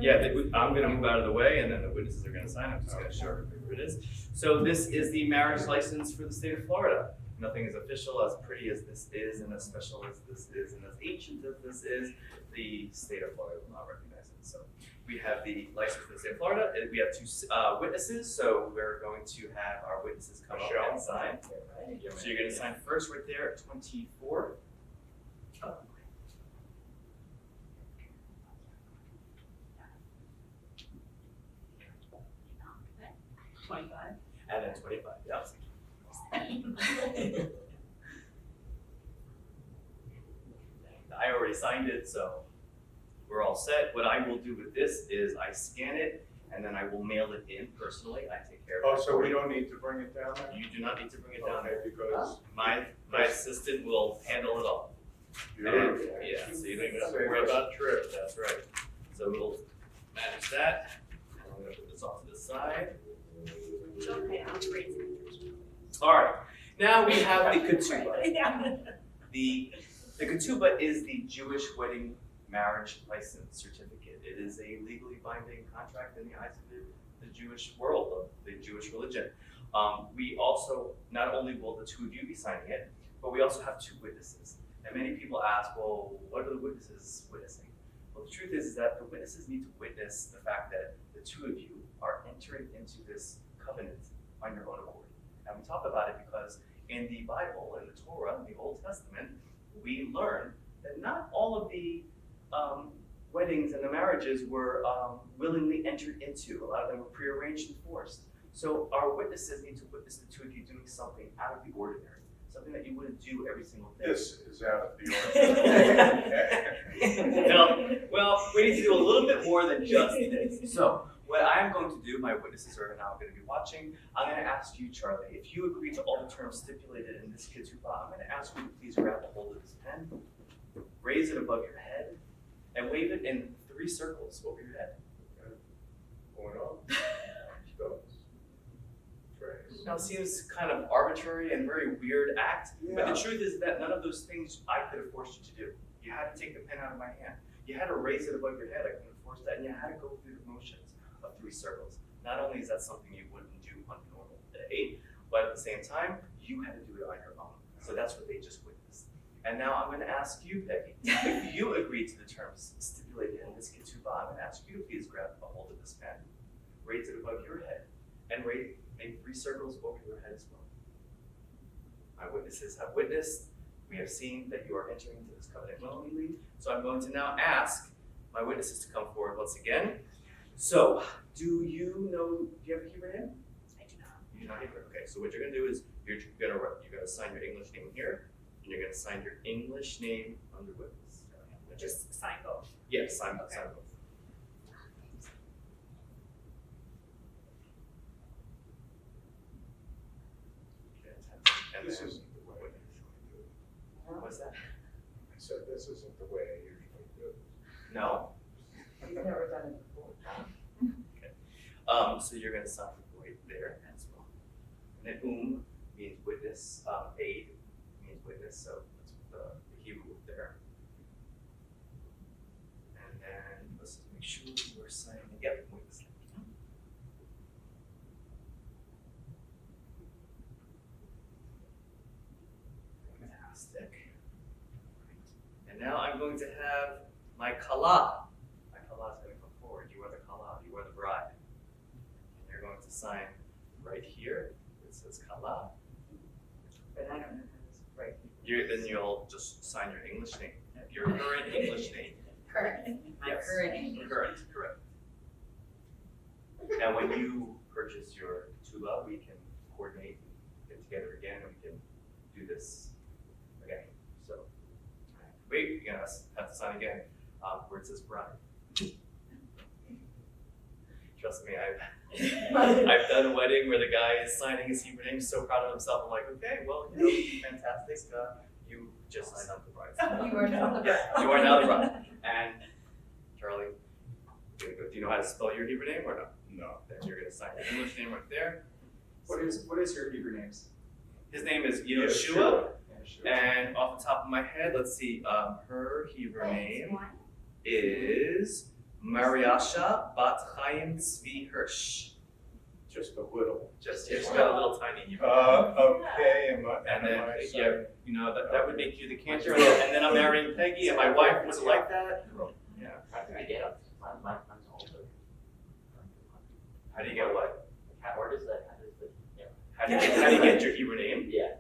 Yeah, I'm going to move out of the way, and then the witnesses are going to sign. I'm just going to show everybody who it is. So this is the marriage license for the state of Florida. Nothing is official, as pretty as this is, and as special as this is, and as ancient as this is. The state of Florida will not recognize it. So we have the license for the state of Florida. We have two witnesses, so we're going to have our witnesses come up and sign. So you're going to sign first right there at 24. 25. And then 25, yep. I already signed it, so we're all set. What I will do with this is I scan it, and then I will mail it in personally. I take care of it. Oh, so we don't need to bring it down there? You do not need to bring it down Okay, there. because My assistant will handle it all. you're. And, yeah, so you don't even have to worry about trip, that's right. So we'll manage that. And I'm gonna put this off to the side. Okay, I'll raise it. All right, now we have the ketubah. Yeah. The ketubah is the Jewish wedding marriage license certificate. It is a legally binding contract in the eyes of the Jewish world, of the Jewish religion. We also, not only will the two of you be signing it, but we also have two witnesses. And many people ask, well, what are the witnesses witnessing? Well, the truth is that the witnesses need to witness the fact that the two of you are entering into this covenant on your own accord. And we talk about it because in the Bible, in the Torah, in the Old Testament, we learn that not all of the weddings and the marriages were willingly entered into. A lot of them were prearranged and forced. So our witnesses need to witness the two of you doing something out of the ordinary, something that you wouldn't do every single day. This is out of the ordinary. No, well, we need to do a little bit more than just this. So what I'm going to do, my witnesses are now going to be watching. I'm going to ask you, Charlie, if you agree to all the terms stipulated in this ketubah, I'm going to ask you to please grab a hold of this pen, raise it above your head, and wave it in 3 circles over your head. Going on. Goes. Trace. Now, it seems kind of arbitrary and very weird act, but Yeah. the truth is that none of those things I could have forced you to do. You had to take the pen out of my hand. You had to raise it above your head. I couldn't have forced that, and you had to go through the motions of 3 circles. Not only is that something you wouldn't do on a normal day, but at the same time, you had to do it on your own. So that's what they just witnessed. And now I'm going to ask you, Peggy, if you agree to the terms stipulated in this ketubah, I'm going to ask you to please grab a hold of this pen, raise it above your head, and make 3 circles over your head as well. My witnesses have witnessed. We have seen that you are entering into this covenant willingly. So I'm going to now ask my witnesses to come forward once again. So, do you have a Hebrew name? I do not. You do not Hebrew. Okay, so what you're going to do is you're gonna sign your English name here, and you're going to sign your English name under witness. Just sign both. Yeah, sign both. And This then- isn't the way I usually do it. What's that? I said, this isn't the way I usually do it. No. You've never done it before. So you're going to sign right there as well. And then means witness, aid means witness, so that's the Hebrew there. And then let's just make sure we're signing. Yep, witness. Fantastic. And now I'm going to have my kala. My kala is going to come forward. You are the kala. You are the bride. And you're going to sign right here. It says kala. But I don't know how to write. Then you'll just sign your English name. Your current English name. Correct. My Yes. current English. Correct. Now, when you purchase your tuba, we can coordinate, get together again, and we can do this again. So, wait, you're gonna have to sign again, where it says bride. Trust me, I've done a wedding where the guy is signing his Hebrew name, so proud of himself. I'm like, okay, well, fantastic. You just signed up the bride. You are now the bride. You are now the bride. And Charlie, do you know how to spell your Hebrew name or no? No. Then you're going to sign your English name right there. What is your Hebrew names? His name is Yeah, Yoshua. sure. And off the top of my head, let's see. Her Hebrew name is Mariasha Bat Chaim Tzvi Hirsch. Just a little. Just she's got a little tiny Hebrew. Okay, And then, yeah, you know, that would make you the cantor. And then I'm marrying Peggy, and my wife was like that. Yeah. How do I get up? Mine's older. How do you get what? Where does that, yeah. How do you get your Hebrew name? Yeah.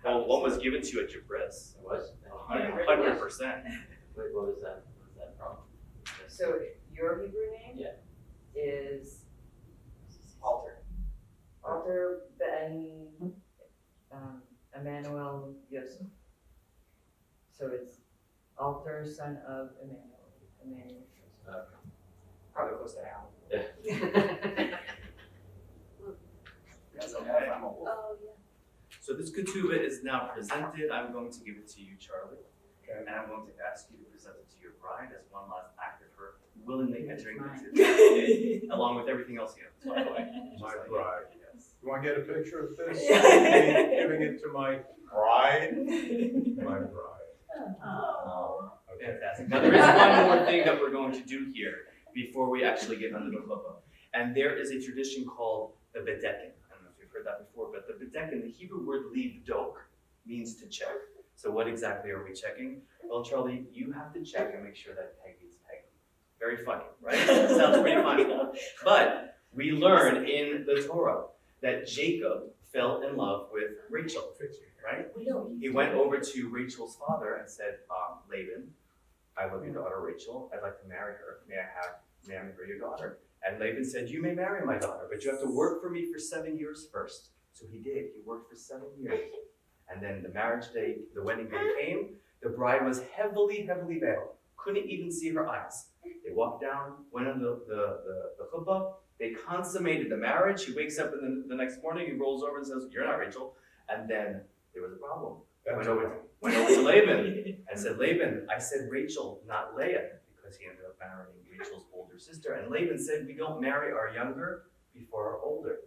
Well, one was given to you at your bris. It was? 100%. Wait, what was that from? So your Hebrew name? Yeah. Is Alter. Ben Emmanuel Yosef. So it's Alter, son of Emmanuel. Probably close to Al. Yeah. Oh, yeah. So this ketubah is now presented. I'm going to give it to you, Charlie. Okay. And I'm going to ask you to present it to your bride as one last act of her willingly entering the ketubah, along with everything else here, by the way. My Just like- bride. Yes. You want to get a picture of this? Yeah. Giving it to my bride? My bride. Oh. Okay. Fantastic. Now there is one more thing that we're going to do here before we actually get under the chuppah. And there is a tradition called the bedekin. I don't know if you've heard that before, but the bedekin, the Hebrew word livdok, means to check. So what exactly are we checking? Well, Charlie, you have to check and make sure that Peggy is Peggy. Very funny, right? Sounds pretty funny. But we learn in the Torah that Jacob fell in love with Rachel, right? He went over to Rachel's father and said, Laban, I love your daughter Rachel. I'd like to marry her. May I marry your daughter? And Laban said, you may marry my daughter, but you have to work for me for 7 years first. So he did. He worked for 7 years. And then the marriage day, the wedding day came. The bride was heavily, heavily veiled. Couldn't even see her eyes. They walked down, went on the chuppah. They consummated the marriage. He wakes up in the next morning, he rolls over and says, you're not Rachel. And then there was a problem. Went over to Laban and said, Laban, I said Rachel, not Leah, because he ended up marrying Rachel's older sister. And Laban said, we don't marry our younger before our older.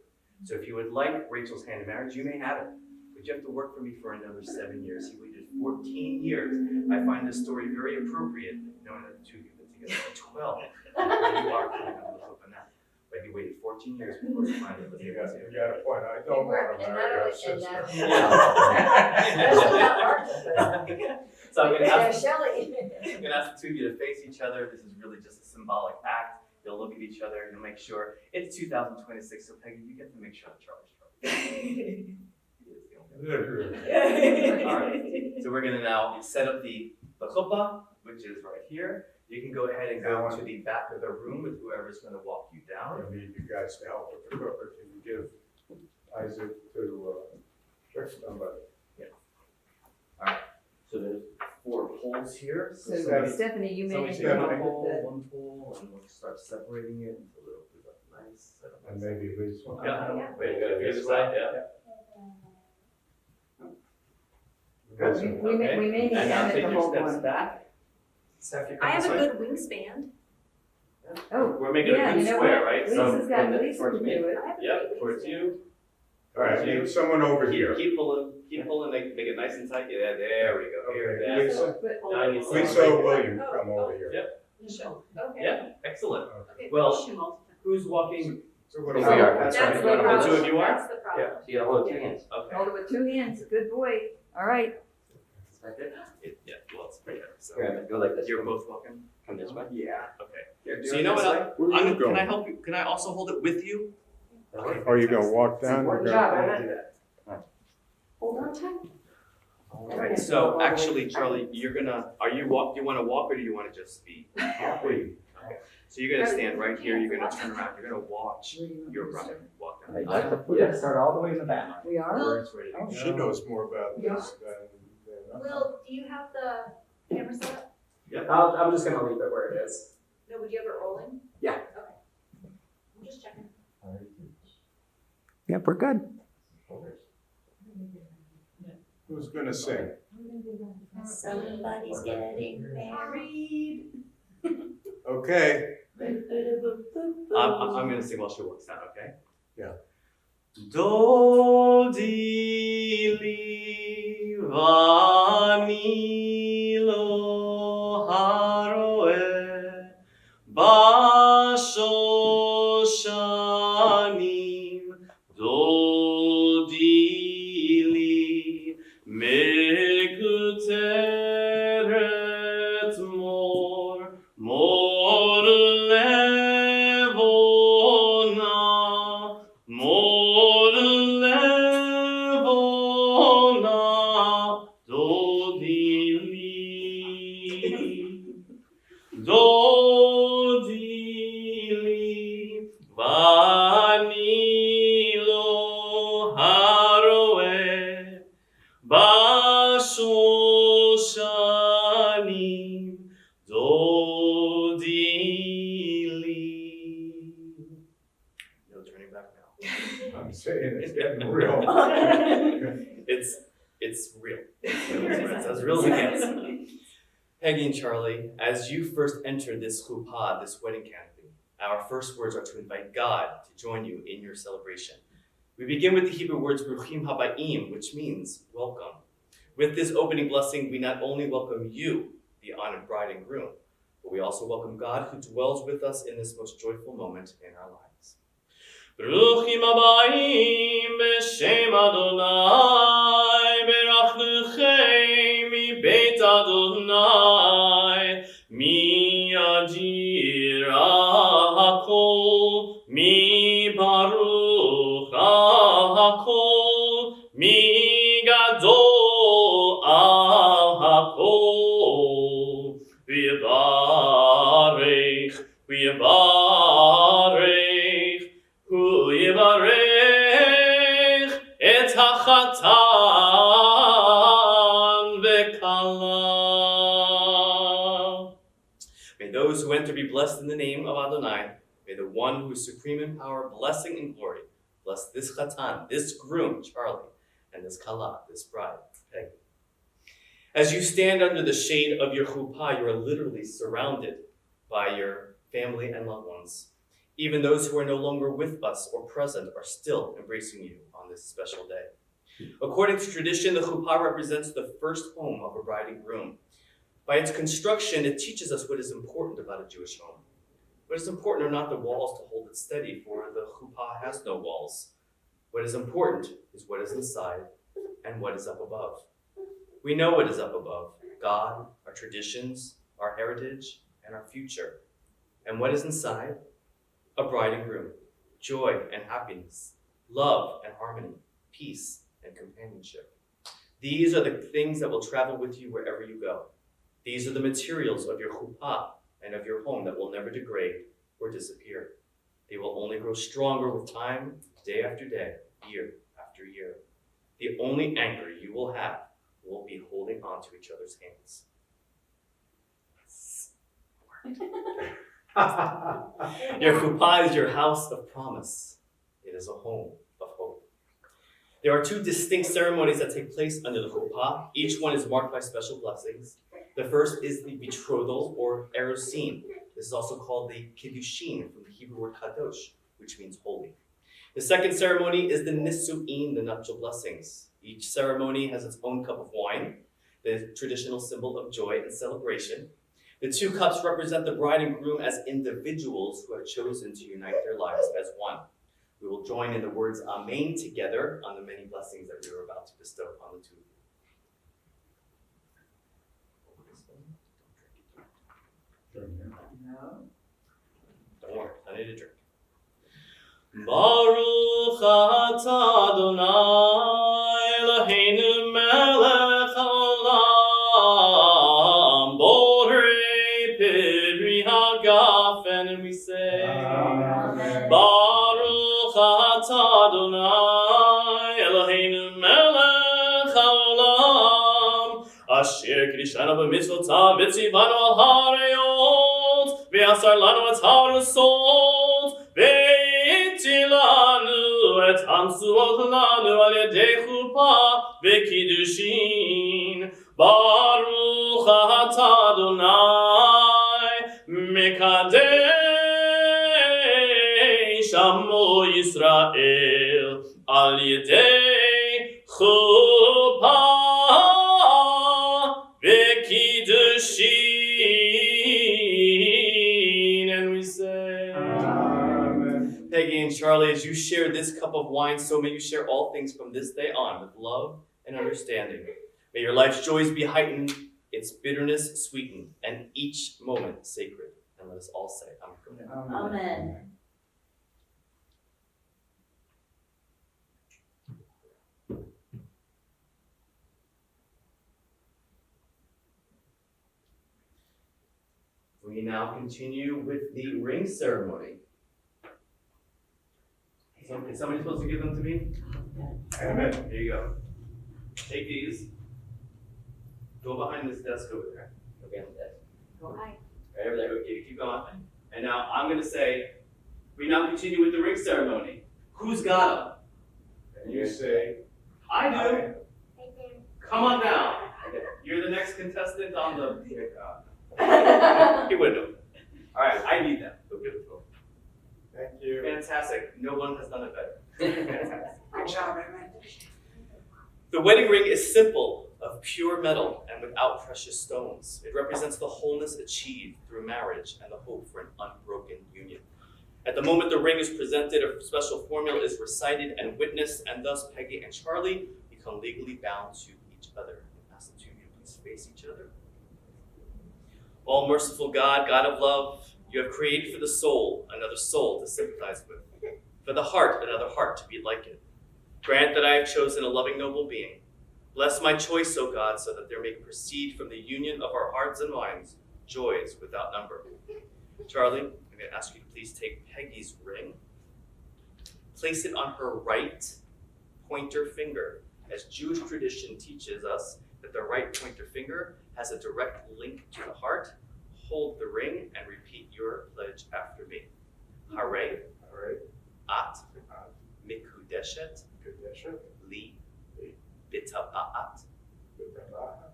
So if you would like Rachel's hand in marriage, you may have it. But you have to work for me for another 7 years. He waited 14 years. I find this story very appropriate, knowing that the two of you have been together for 12. Where you are coming on the open now. But he waited 14 years before he finally was You able got, to. you got a point. I don't want to And marry not our only- and sister. Especially not Martha, So I'm but gonna ask Shelley. I'm gonna ask the two of you to face each other. This is really just a symbolic act. You'll look at each other and you'll make sure. It's 2026, so Peggy, you get to make sure that Charlie's trouble. All right. So we're gonna now set up the chuppah, which is right here. You can go ahead and go to the back of the room with whoever's gonna walk you down. I need you guys to help with the cooker. Can you give Isaac to, somebody? So there's 4 poles here. So Stephanie- Stephanie, you So we managed take to one come up pole, with one pole, and we'll start separating it into little nice. And maybe this one. Yeah. Wait, you gotta figure this out, yeah. the, we may need And now Emmett take to your hold steps one. back. Steph, you I come have this a way. good wingspan. Oh, We're making a yeah, good you know square, what? right? Lisa's So, got, and then Lisa towards can me. do it. I have a yep, great towards wingspan. you. All right, need someone over here. Keep pulling, make it nice and tight. Yeah, there we go. Here, Okay, there. Lisa, But, Now you need someone Lisa right William, Oh, come over here. Yep. Michelle. Okay. Yeah, excellent. Okay. Well, Michelle. Who's walking? So what Here do we we are. That's That's right. the One of the problem. two of you are? That's the problem. So you gotta hold two hands. Okay. hold it with 2 hands, good boy. All right. Is that good? Yeah, well, it's better. So Here, go like this. you're both walking? Come this way. Yeah. Okay. Here, do So it you know this what? way. Where are you Can I going? help you? Can I also hold it with you? Are you gonna walk down? Important Or job, go- I'm gonna do that. Hold on tight. Right. So actually, Charlie, you're gonna. Do you want to walk or do you want to just be? Wait. So you're gonna stand right here. You're gonna turn around. You're gonna watch your brother walk down. I like the We're gonna start all the way in the back. We are? Where it's ready to go. She knows more about this than I. Will, do you have the camera set up? Yep. I'm just gonna leave it where it is. No, would you have it rolling? Yeah. Okay. I'm just checking. Yep, we're good. Who's gonna sing? Somebody's getting married. Okay. I'm gonna sing while she walks down. Okay. Yeah. Dodi li vani lo haroe ba I'm saying it's getting real. It's real. It's as real as it gets. Peggy and Charlie, as you first enter this chuppah, this wedding canopy, our first words are to invite God to join you in your celebration. We begin with the Hebrew words Bruchim Habayim, which means welcome. With this opening blessing, we not only welcome you, the honored bride and groom, but we also welcome God who dwells with us in this most joyful moment in our lives. Bruchim Habayim B'Shem Adonai Berachnuchem Mi Beit Adonai Mi Adira Hakol Mi Baruch Hakol Mi Gadol Al Hakol V'Yivarech Hu Yivarech Et HaChatan V'Kala. May those who enter be blessed in the name of Adonai. May the one who is supreme in power, blessing and glory, bless this Chatan, this groom, Charlie, and this Kala, this bride, Peggy. As you stand under the shade of your chuppah, you are literally surrounded by your family and loved ones. Even those who are no longer with us or present are still embracing you on this special day. According to tradition, the chuppah represents the first home of a bride and groom. By its construction, it teaches us what is important about a Jewish home. What is important are not the walls to hold it steady, for the chuppah has no walls. What is important is what is inside and what is up above. We know what is up above: God, our traditions, our heritage, and our future. And what is inside? A bride and groom, joy and happiness, love and harmony, peace and companionship. These are the things that will travel with you wherever you go. These are the materials of your chuppah and of your home that will never degrade or disappear. They will only grow stronger with time, day after day, year after year. The only anchor you will have will be holding on to each other's hands. Your chuppah is your house of promise. It is a home of hope. There are two distinct ceremonies that take place under the chuppah. Each one is marked by special blessings. The first is the betrothal, or erusin. This is also called the kiddushin, from the Hebrew word kadosh, which means holy. The second ceremony is the nisu'in, the nuptial blessings. Each ceremony has its own cup of wine, the traditional symbol of joy and celebration. The two cups represent the bride and groom as individuals who have chosen to unite their lives as one. We will join in the words Amen together on the many blessings that we are about to bestow upon the two of you. Don't worry, plenty to drink. Baruch atah Adonai Eloheinu melech haolam borei peri hagafen, and we say Amen. Baruch atah Adonai Eloheinu melech haolam asher kiddushanu b'mitzvotav v'tzivanu al harayot v'asar lanu et harusot v'tilanu et hamsuot lanu al yedei chuppah v'kiddushin. Baruch atah Adonai mekadesh amo Yisrael al yedei chuppah v'kiddushin. And we say, Amen. Peggy and Charlie, as you share this cup of wine, so may you share all things from this day on with love and understanding. May your life's joys be heightened, its bitterness sweetened, and each moment sacred. And let us all say, Amen. Amen. We now continue with the ring ceremony. So, is somebody supposed to give them to me? Amen. Here you go. Take these. Go behind this desk over there. Okay, on the desk. Go high. Right over there. Okay, keep going. And now I'm going to say, we now continue with the ring ceremony. Who's got And you say, I do. Come on down. You're the next contestant on the. He wouldn't know. All right, I need them. Go give it to him. thank you. Fantastic. No one has done it better. Fantastic. Good job, Raymond. The wedding ring is simple, of pure metal and without precious stones. It represents the wholeness achieved through marriage and the hope for an unbroken union. At the moment the ring is presented, a special formula is recited and witnessed, and thus Peggy and Charlie become legally bound to each other. Ask the two of you to please face each other. All merciful God, God of love, you have created for the soul another soul to sympathize with, for the heart another heart to be like it. Grant that I have chosen a loving, noble being. Bless my choice, O God, so that there may proceed from the union of our hearts and minds joys without number. Charlie, I'm going to ask you to please take Peggy's ring, place it on her right pointer finger, as Jewish tradition teaches us that the right pointer finger has a direct link to the heart. Hold the ring and repeat your pledge after me. Hare, All right. at, mikudeshet, Kadesha, li, bitaba'at, B'Tabaha,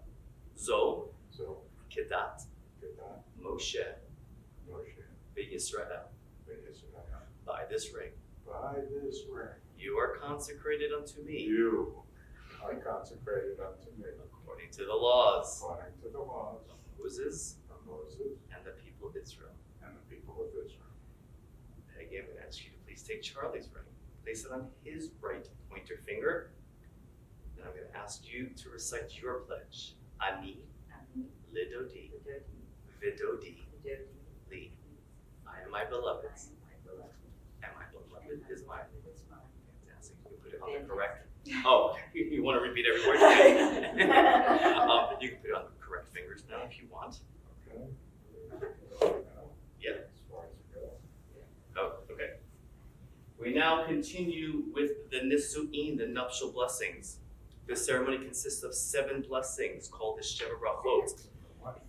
zo, so, kedat, Kedah, Moshe, Moshe, B'Yisrael. B'Yisrael. By this ring, By this ring, you are consecrated unto me, you are consecrated unto me, according to the laws according to the laws of Moses of Moses and the people of Israel. and the people of Israel. Peggy, I'm going to ask you to please take Charlie's ring, place it on his right pointer finger, and I'm going to ask you to recite your pledge. Ani, lidodi, vidodi, li. I am my beloved's, and my beloved is mine. Fantastic. You can put it on the correct. Oh, you want to repeat every word? You can put it on the correct fingers now if you want. Okay? Yeah. As far as it goes. Oh, okay. We now continue with the Nisu'in, the nuptial blessings. This ceremony consists of 7 blessings called the Sheva Brachot.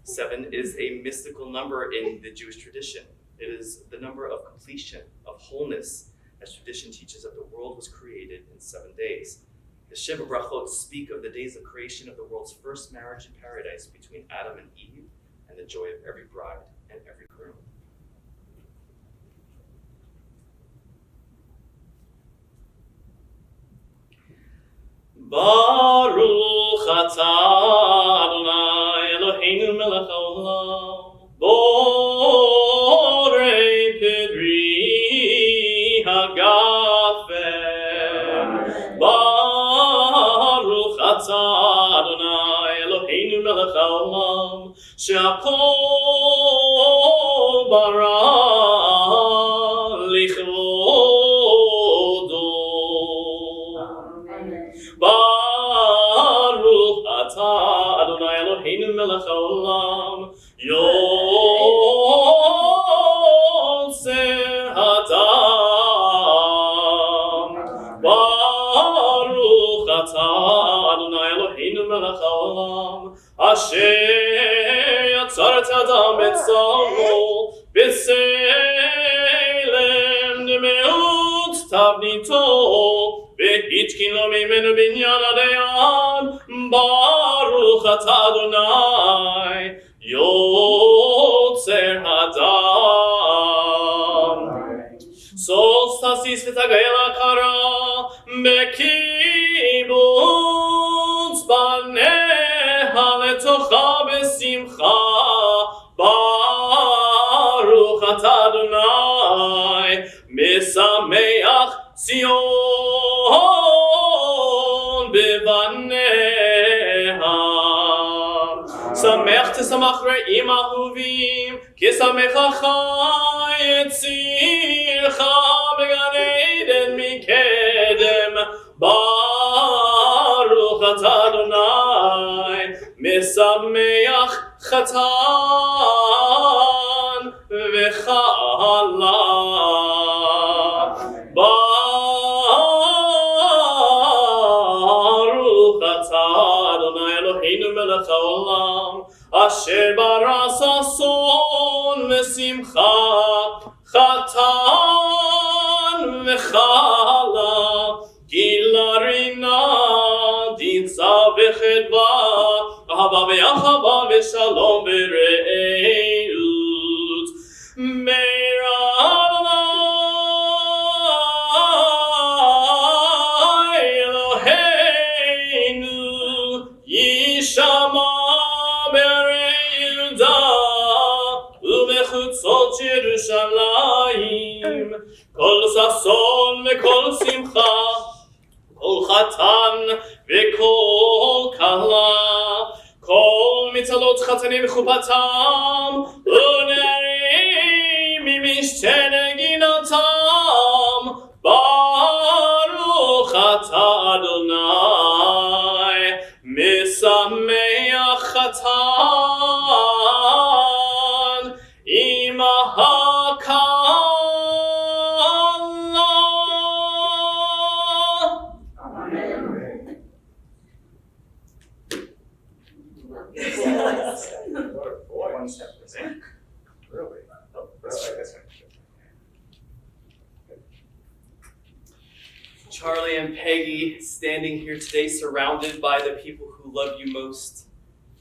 7 is a mystical number in the Jewish tradition. It is the number of completion, of wholeness, as tradition teaches that the world was created in 7 days. The Sheva Brachot speak of the days of creation of the world's first marriage in paradise between Adam and Eve, and the joy of every bride and every groom. Baruch atah Adonai Eloheinu melech haolam borei pedri hagafen. Baruch atah Adonai Eloheinu melech haolam she'akol bara lichvodo. Baruch atah Adonai Eloheinu melech haolam yoseh hadam. Baruch atah Adonai Eloheinu melech haolam asher yatzar et adam betzalmo b'selem demeut tavnito והתקין לו ממנו בניין עד עד, ברוך אתה אדוני, יוצר הדם. סולסטסיס ותגל הקרה, בקיבוץ בניה לתוכה בשמחה, ברוך אתה אדוני, משמח ציון בבניה. שמח תשמח רעים אהובים, כי שמחך יצירך בגן עדן מקדם. ברוך אתה אדוני, משמח חתן וכלה. Baruch atah Adonai Eloheinu melech haolam asher bara sason v'simcha chatan v'chala gila לשלום ורעות. מהרה אדוני אלוהינו יישמע ברעידה ובחוצות ירושלים כל ששון וכל שמחה כל חתן וכל כלה כל מצלות חתנים וחופתם ונערים ממשתה נגינתם ברוך אתה אדוני משמח חתן עם הכלה. What a boy. One step this way. Really? Oh, this way, this way. Charlie and Peggy standing here today surrounded by the people who love you most.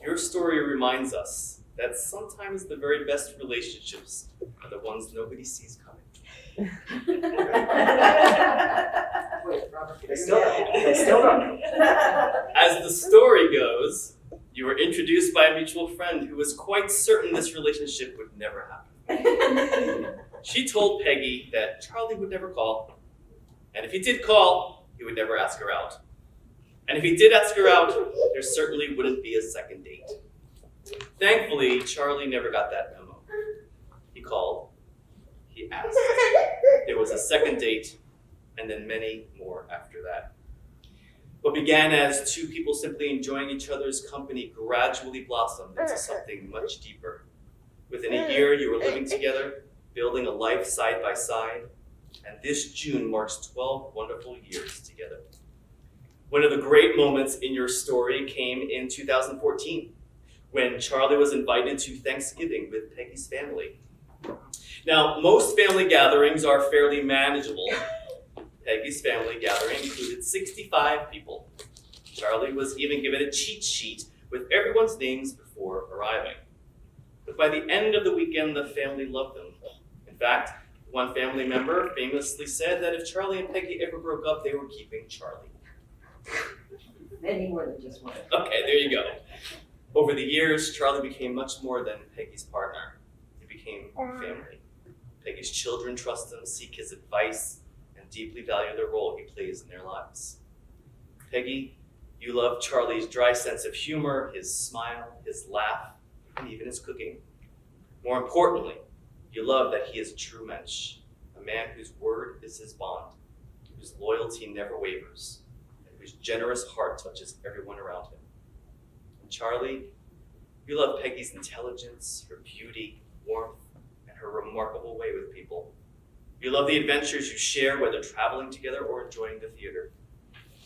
Your story reminds us that sometimes the very best relationships are the ones nobody sees coming. Wait, Robert, they still don't know. As the story goes, you were introduced by a mutual friend who was quite certain this relationship would never happen. She told Peggy that Charlie would never call, and if he did call, he would never ask her out. And if he did ask her out, there certainly wouldn't be a second date. Thankfully, Charlie never got that memo. He called, he asked, there was a second date, and then many more after that. What began as two people simply enjoying each other's company gradually blossomed into something much deeper. Within a year, you were living together, building a life side by side, and this June marks 12 wonderful years together. One of the great moments in your story came in 2014, when Charlie was invited to Thanksgiving with Peggy's family. Now, most family gatherings are fairly manageable. Peggy's family gathering included 65 people. Charlie was even given a cheat sheet with everyone's names before arriving. But by the end of the weekend, the family loved them. In fact, one family member famously said that if Charlie and Peggy ever broke up, they were keeping Charlie. Many more than just one. Okay, there you go. Over the years, Charlie became much more than Peggy's partner. He became family. Peggy's children trust him, seek his advice, and deeply value the role he plays in their lives. Peggy, you love Charlie's dry sense of humor, his smile, his laugh, and even his cooking. More importantly, you love that he is a true mensch, a man whose word is his bond, whose loyalty never wavers, and whose generous heart touches everyone around him. And Charlie, you love Peggy's intelligence, her beauty, warmth, and her remarkable way with people. You love the adventures you share, whether traveling together or enjoying the theater.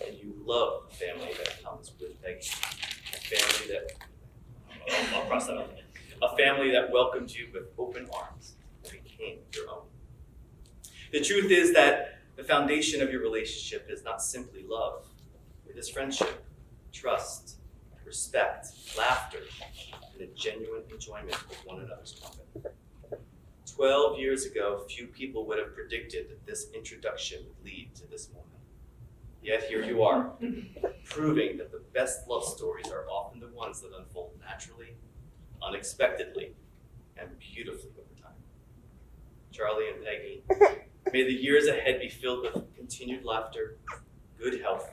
And you love the family that comes with Peggy. A family that, I'll cross that off. A family that welcomed you with open arms and became your own. The truth is that the foundation of your relationship is not simply love. It is friendship, trust, respect, laughter, and a genuine enjoyment of one another's company. 12 years ago, few people would have predicted that this introduction would lead to this moment. Yet here you are, proving that the best love stories are often the ones that unfold naturally, unexpectedly, and beautifully over time. Charlie and Peggy, may the years ahead be filled with continued laughter, good health,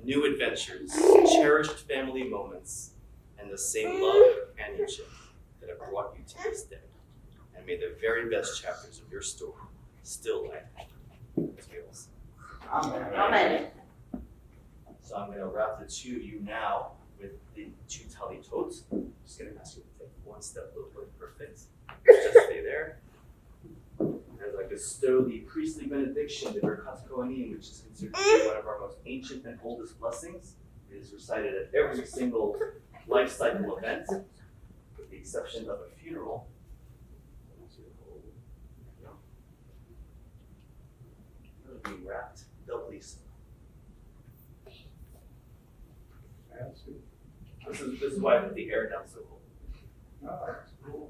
new adventures, cherished family moments, and the same love and companionship that have brought you to this day. And may the very best chapters of your story still lie ahead. Amen. Amen. So I'm going to wrap the two of you now with the two talitot. I'm just going to ask you to take one step a little bit perfect. Just stay there. As I bestow the priestly benediction, the Birkat Kohanim, which is considered to be one of our most ancient and oldest blessings. It is recited at every single life cycle event, with the exception of a funeral. It'll be wrapped doubly so. Fancy. This is why I put the air down so cold. No, it's cool.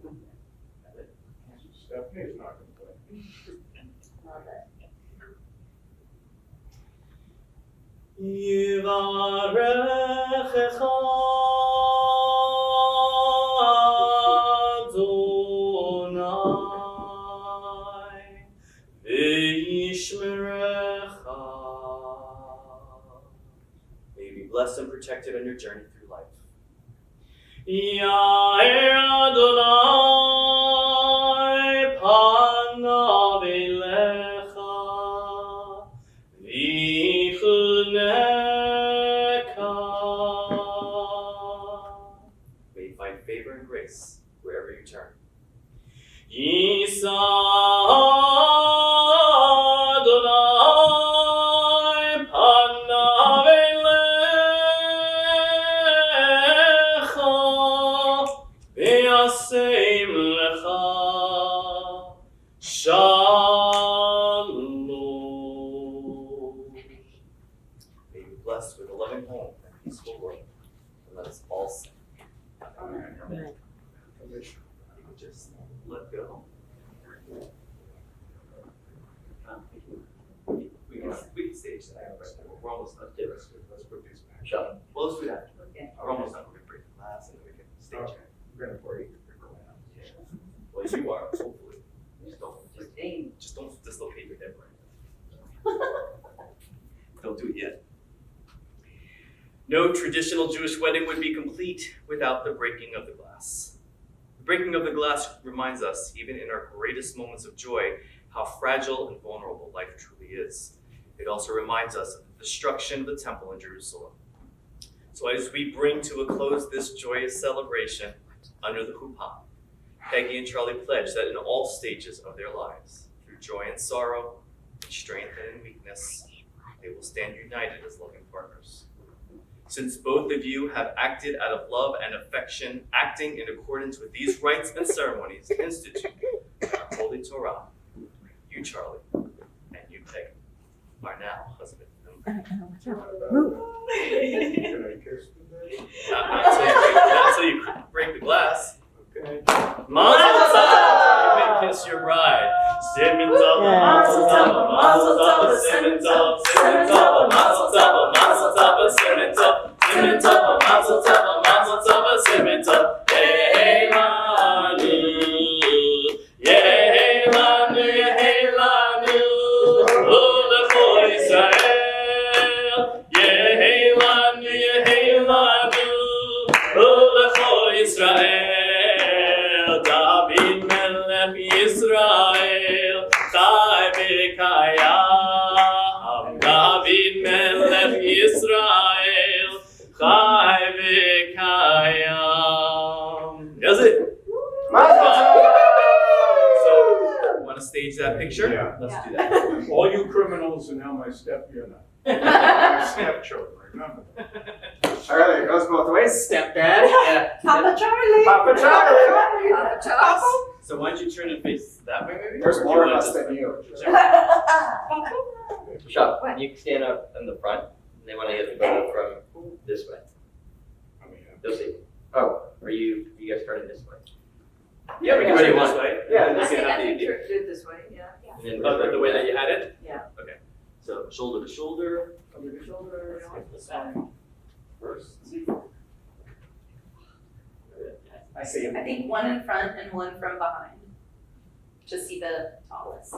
Stephanie's not complaining. Love it. יברכך אדוני וישמרך. May you be blessed and protected on your journey through life. יאר אדוני פניו אליך ויחונקה. May you find favor and grace wherever you turn. יישא אדוני פניו אליך וישם לך shalom. May you be blessed with a loving home and peaceful world. And let us all sing. Amen. You can just let go. We can stage that. We're almost done. Let's put these back. Shut up. Well, let's do that. Okay. We're almost done. We're going to break the glass and then we can stage it. We're gonna break. Well, you are, hopefully. Just don't dislocate your hip right now. Don't do it yet. No traditional Jewish wedding would be complete without the breaking of the glass. The breaking of the glass reminds us, even in our greatest moments of joy, how fragile and vulnerable life truly is. It also reminds us of the destruction of the temple in Jerusalem. So as we bring to a close this joyous celebration under the chuppah, Peggy and Charlie pledge that in all stages of their lives, through joy and sorrow, in strength and in weakness, they will stand united as loving partners. Since both of you have acted out of love and affection, acting in accordance with these rites and ceremonies instituted in our Holy Torah, you, Charlie, and you, Peggy, are now husband and wife. Can I kiss today? Not until you break the glass. Okay. Mazel tov! You may kiss your bride. Simen tov, mazel tov, mazel tov, simen tov, simen tov, mazel tov, mazel tov, simen tov, simen tov, mazel tov, mazel tov, simen tov. Hey lanu, hey lanu, hey lanu, ulecho Yisrael. Hey lanu, ulecho Yisrael. David Melech Yisrael, Chai v'kayam. David Melech Yisrael, Chai v'kayam. Does it? So, want to stage that picture? Yeah. Let's do that. All you criminals are now my my stepchildren, remember that. All right, it goes both ways. Stepdad. Yeah. Papa Charlie. Papa Charlie. Papa Charlie. So why don't you turn and face that way, maybe? There's Or do more you of wanna us just- than you. Shop, you can stand up in the front. They want to get the photo from this way. I mean, They'll see. Oh, you guys starting this way? Yeah, we can Where do do you this want? way. Yeah, And then I you think can have do the- it this way, yeah. And then Oh, the way that you had it? Yeah. Okay. So shoulder to shoulder. Shoulder to shoulder. First. I see him. I think one in front and one from behind. To see the tallest.